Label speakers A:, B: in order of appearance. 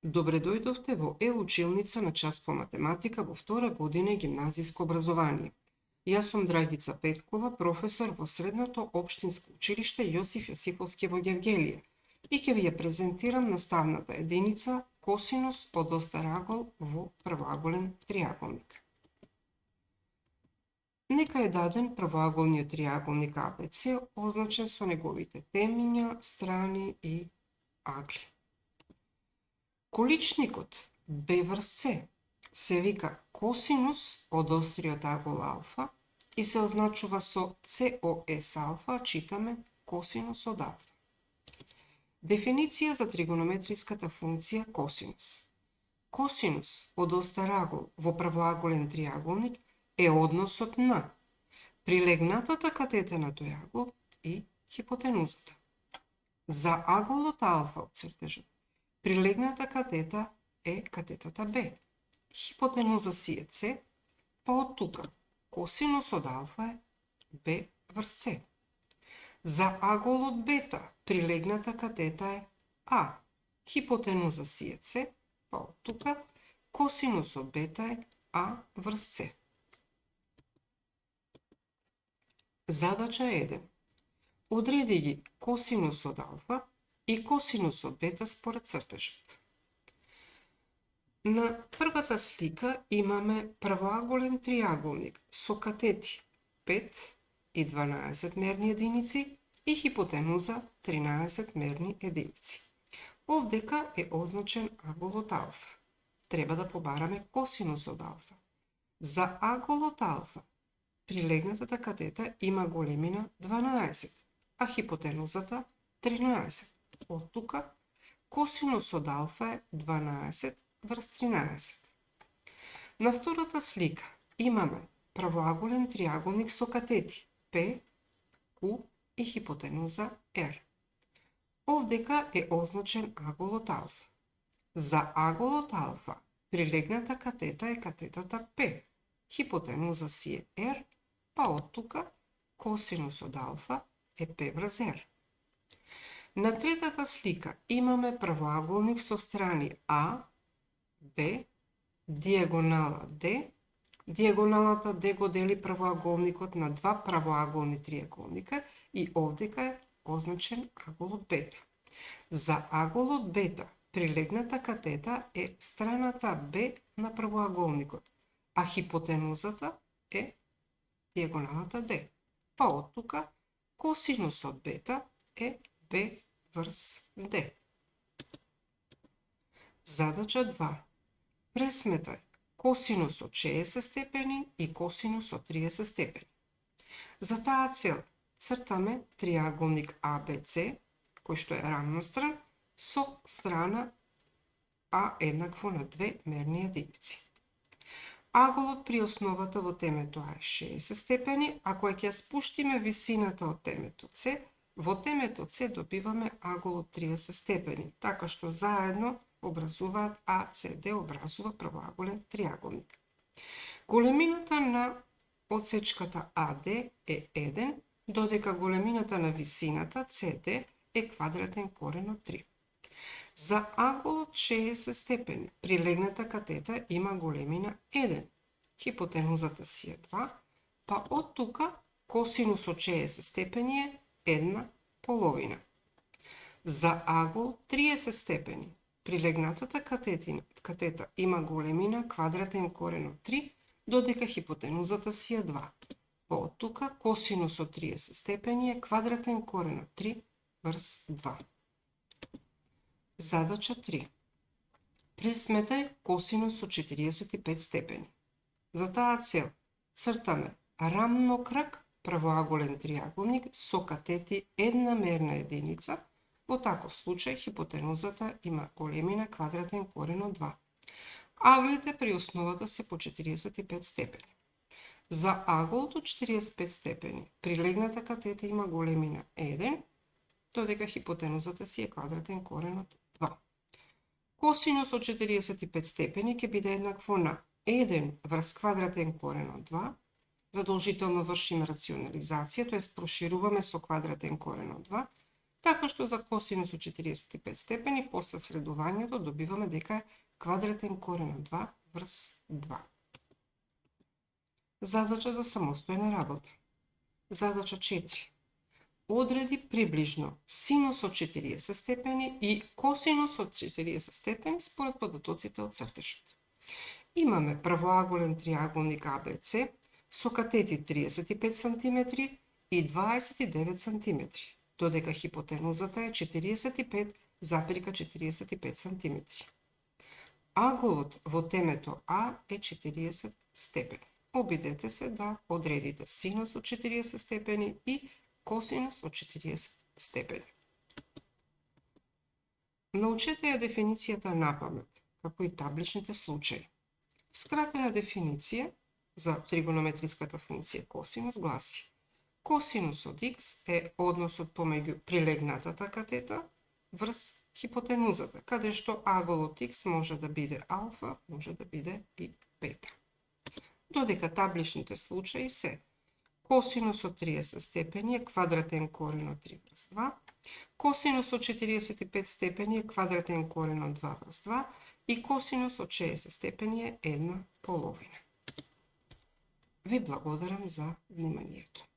A: Добре дојдовте во училница на час по математика во втора година гимназиско образование. Јас сум Драгица Петкова, професор во Средното општинско училиште Јосиф Јосифовски во Гевгелија и ќе ви ја презентирам наставната единица косинус од остар агол во првоаголен триаголник. Нека е даден првоаголниот триаголник ABC означен со неговите темиња, страни и агли. Количникот B врз C се вика косинус од остриот агол алфа и се означува со COS алфа, читаме косинус од алфа. Дефиниција за тригонометриската функција косинус. Косинус од остар агол во првоаголен триаголник е односот на прилегнатата катета на тој агол и хипотенузата. За аголот алфа од цртежот прилегната катета е катетата Б. Хипотенуза си е С, па од тука косинус од алфа е Б врз С. За аголот бета прилегната катета е А. Хипотенуза си е С, па од тука косинус од бета е А врз С. Задача 1. Одреди ги косинус од алфа и косинус од бета според цртежот. На првата слика имаме првоаголен триаголник со катети 5 и 12 мерни единици и хипотенуза 13 мерни единици. Овдека е означен аголот алфа. Треба да побараме косинус од алфа. За аголот алфа прилегнатата катета има големина 12, а хипотенузата 13. Од тука косинус од алфа е 12 врз 13. На втората слика имаме првоаголен триаголник со катети P, Q и хипотенуза R. Овдека е означен аголот алфа. За аголот алфа прилегната катета е катетата P. Хипотенуза си е R, па од тука косинус од алфа е P врз R. На третата слика имаме првоаголник со страни А, Б, диагонала D. Диагоналата D го дели првоаголникот на два првоаголни триаголника и овдека е означен аголот бета. За аголот бета прилегната катета е страната Б на првоаголникот, а хипотенузата е диагоналата D. Па од тука косинус од бета е Б врз D. Задача 2. Пресметај косинус од 60 степени и косинус од 30 степени. За таа цел цртаме триаголник ABC, кој што е рамностран, со страна А еднакво на 2 мерни единици. Аголот при основата во темето А е 60 степени, а кога ќе спуштиме висината од темето С, во темето С добиваме аголот 30 степени, така што заедно образуваат АЦД, образува првоаголен триаголник. Големината на одсечката АД е 1, додека големината на висината CD е квадратен корен од 3. За аголот 60 степени прилегната катета има големина 1. Хипотенузата си е 2, па од тука косинус од 60 степени е 1/2. За агол 30 степени прилегнатата катета има големина квадратен корен од 3, додека хипотенузата си е 2. Па од тука косинус од 30 степени е квадратен корен од 3 врз 2. Задача 3. Пресметај косинус од 45 степени. За таа цел цртаме рамнокръг првоаголен триаголник со катети една мерна единица. Во таков случај хипотенузата има големина квадратен корен од 2. Аглите при основата се по 45 степени. За аголот од 45 степени прилегната катета има големина 1, додека хипотенузата си е квадратен корен од 2. Косинус од 45 степени ќе биде еднакво на 1 врз квадратен корен од 2. Задолжително вршиме рационализација, т.е. прошируваме со квадратен корен од 2. Така што за косинус од 45 степени, после средувањето добиваме дека е квадратен корен од 2 врз 2. Задача за самостојна работа. Задача 4. Одреди приближно синус од 40 степени и косинус од 40 степени според податоците од цртежот. Имаме правоаголен триаголник ABC со катети 35 см и 29 см, додека хипотенузата е 45,45 см. Аголот во темето А е 40 степени. Обидете се да одредите синус од 40 степени и косинус од 40 степени. Научете ја дефиницијата напамет, како и табличните случаи. Скратена дефиниција за тригонометриската функција косинус гласи: косинус од x е односот помеѓу прилегнатата катета врз хипотенузата, каде што аголот x може да биде алфа, може да биде и бета. Додека табличните случаи се косинус од 30 степени е квадратен корен од 3 врз 2, косинус од 45 степени е квадратен корен од 2 врз 2 и косинус од 60 степени е 1/2. Ви благодарам за вниманието.